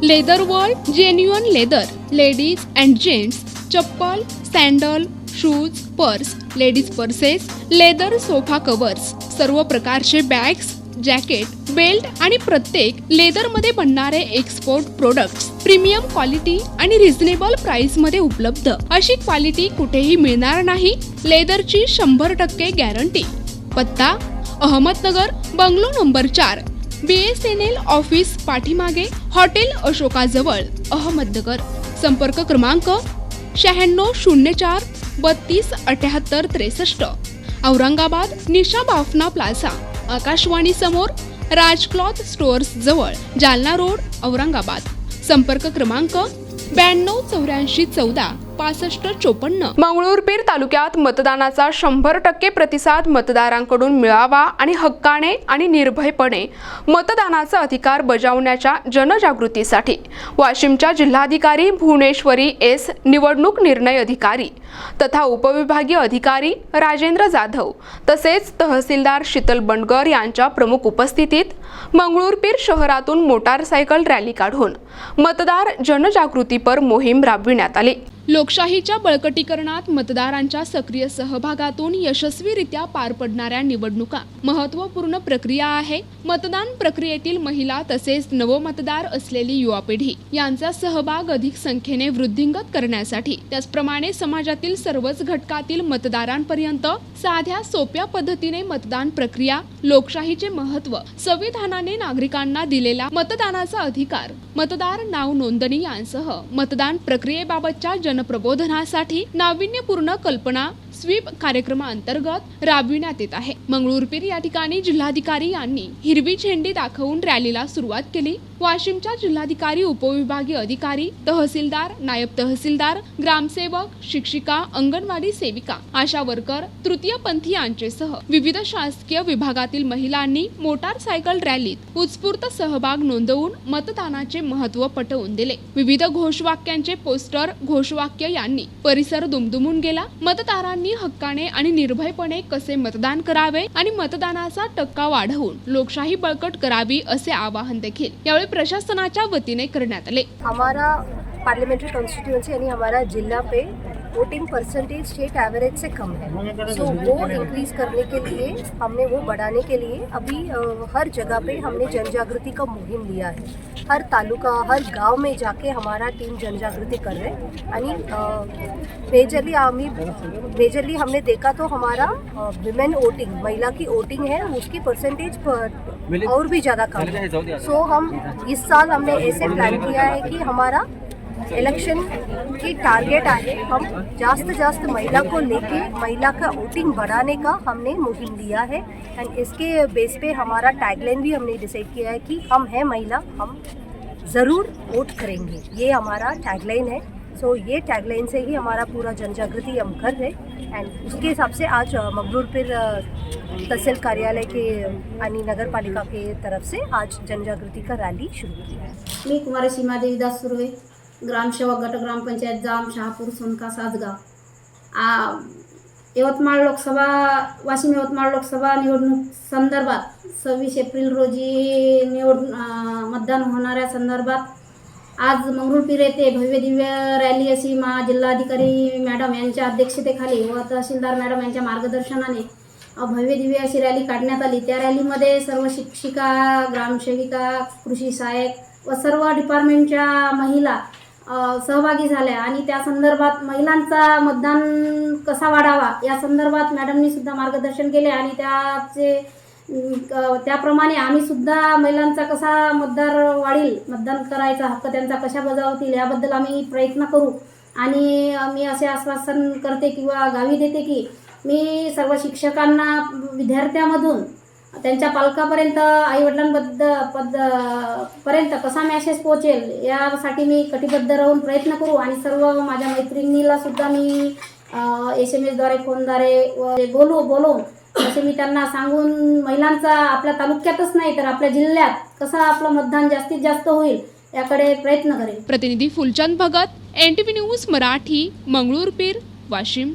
Leather world genuine leather ladies and gents chappal, sandal, shoes, purse, ladies purses, leather sofa covers, सर्व प्रकारचे bags, jacket, belt आणि प्रत्येक लेदरमध्ये बनणारे एक्सपोर्ट प्रोडक्ट्स प्रीमियम क्वालिटी आणि reasonable price मध्ये उपलब्ध. अशी क्वालिटी कुठेही मिळणार नाही. लेदरची 100% गॅरंटी. पत्ता Ahmednagar, bungalow number 4, BSNL office पाठीमागे, हॉटेल अशोकाजवळ, अहमदनगर. संपर्क क्रमांक 9604 32 78 63. औरंगाबाद निशा बाफना प्लाझा, आकाशवाणी समोर, राज क्लॉथ स्टोअर्स जवळ, जालना रोड, औरंगाबाद. संपर्क क्रमांक 92 84 14 65 54. मंगळूरपीर तालुक्यात मतदानाचा 100% प्रतिसाद मतदारांकडून मिळावा आणि हक्काने आणि निर्भयपणे मतदानाचा अधिकार बजावण्याच्या जनजागृतीसाठी वाशिमच्या जिल्हाधिकारी भुवनेश्वरी एस, निवडणूक निर्णय अधिकारी तथा उपविभागीय अधिकारी राजेंद्र जाधव तसेच तहसीलदार शीतल बंडगर यांच्या प्रमुख उपस्थितीत मंगळूरपीर शहरातून मोटारसायकल रॅली काढून मतदार जनजागृतीपर मोहीम राबविण्यात आली. लोकशाहीच्या बळकटीकरणात मतदारांच्या सक्रिय सहभागातून यशस्वीरित्या पार पडणाऱ्या निवडणुका महत्त्वपूर्ण प्रक्रिया आहे. मतदान प्रक्रियेतील महिला तसेच नवमतदार असलेली युवा पिढी यांचा सहभाग अधिक संख्येने वृद्धिंगत करण्यासाठी त्याचप्रमाणे समाजातील सर्वच घटकातील मतदारांपर्यंत साध्या सोप्या पद्धतीने मतदान प्रक्रिया, लोकशाहीचे महत्त्व, संविधानाने नागरिकांना दिलेला मतदानाचा अधिकार, मतदार नाव नोंदणी यांसह मतदान प्रक्रियेबाबतच्या जनप्रबोधनासाठी नाविन्यपूर्ण कल्पना स्वीप कार्यक्रमाअंतर्गत राबविण्यात येत आहे. मंगळूरपीर या ठिकाणी जिल्हाधिकारी यांनी हिरवी झेंडी दाखवून रॅलीला सुरुवात केली. वाशिमच्या जिल्हाधिकारी, उपविभागीय अधिकारी, तहसीलदार, नायब तहसीलदार, ग्रामसेवक, शिक्षिका, अंगणवाडी सेविका, आशा वर्कर, तृतीयपंथी यांचेसह विविध शासकीय विभागातील महिलांनी मोटारसायकल रॅलीत उत्स्फूर्त सहभाग नोंदवून मतदानाचे महत्त्व पटवून दिले. विविध घोषवाक्यांचे पोस्टर, घोषवाक्य यांनी परिसर दुमदुमून गेला. मतदारांनी हक्काने आणि निर्भयपणे कसे मतदान करावे आणि मतदानाचा टक्का वाढवून लोकशाही बळकट करावी असे आवाहन देखील यावेळी प्रशासनाच्या वतीने करण्यात आले. हमारा पार्लियामेंट्री कॉन्स्टिट्यूंसी यानी हमारा जिला पे वोटिंग परसेंटेज स्टेट एवरेज से कम है, सो वो इंक्रीज करने के लिए हमने वो बढ़ाने के लिए अभी हर जगह पे हमने जन जागृति का मुहिम लिया है. हर तालुका, हर गांव में जाके हमारा टीम जन जागृति कर रहे हैं. आणि मेजरली हमने देखा तो हमारा विमेन वोटिंग, महिला की वोटिंग है, उसकी परसेंटेज और भी ज़्यादा कम है. सो हम इस साल हमने ऐसे प्लान किया है कि हमारा इलेक्शन की टारगेट आहे, हम जास्त महिला को लेके महिला का वोटिंग बढ़ाने का हमने मुहिम लिया है. एंड इसके बेस पे हमारा टैगलाइन भी हमने डिसाइड किया है कि हम हैं महिला, हम ज़रूर वोट करेंगे. ये हमारा टैगलाइन है. सो ये टैगलाइन से ही हमारा पूरा जन जागृति हम कर रहे. एंड उसके हिसाब से आज मंगळूरपीर तहसील कार्यालय के आणि नगर पालिका के तरफ से आज जन जागृति का रैली शुरू की है. मी कुमारी सीमा देवीदास सुर्वे, ग्रामसेवक, गट ग्रामपंचायत जाम, शहापूर, सोनका, सासगाव. यवतमाळ लोकसभा, वाशिम यवतमाळ लोकसभा निवडणूक संदर्भात 26 एप्रिल रोजी मतदान होणाऱ्या संदर्भात आज मंगळूरपीर येथे भव्य दिव्य रॅली अशी जिल्हाधिकारी मॅडम यांच्या अध्यक्षतेखाली व तहसीलदार मॅडम यांच्या मार्गदर्शनाने भव्य दिव्य अशी रॅली काढण्यात आली. त्या रॅलीमध्ये सर्व शिक्षिका, ग्रामसेविका, कृषी सहाय्यक व सर्व डिपार्टमेंटच्या महिला सहभागी झाल्या आणि त्या संदर्भात महिलांचा मतदान कसा वाढावा या संदर्भात मॅडमनी सुद्धा मार्गदर्शन केले आणि त्याप्रमाणे आम्ही सुद्धा महिलांचा कसा मतदार वाढील, मतदान करायचा हक्क त्यांचा कशा बजावतील याबद्दल आम्ही प्रयत्न करू. आणि मी असे आश्वासन करते किंवा गावी देते की मी सर्व शिक्षकांना, विद्यार्थ्यांमधून त्यांच्या पालकापर्यंत, पर्यंत कसा मेसेज पोहोचेल यासाठी मी कटिबद्ध राहून प्रयत्न करू. आणि सर्व माझ्या मैत्रिणीला सुद्धा मी SMS द्वारे, फोनद्वारे बोलवून असे मी त्यांना सांगून महिलांचा आपल्या तालुक्यातच नाही तर आपल्या जिल्ह्यात कसं आपलं मतदान जास्तीत जास्त होईल याकडे प्रयत्न करेन. प्रतिनिधी फुलचंद भगत, NTV न्यूज मराठी, मंगळूरपीर, वाशिम.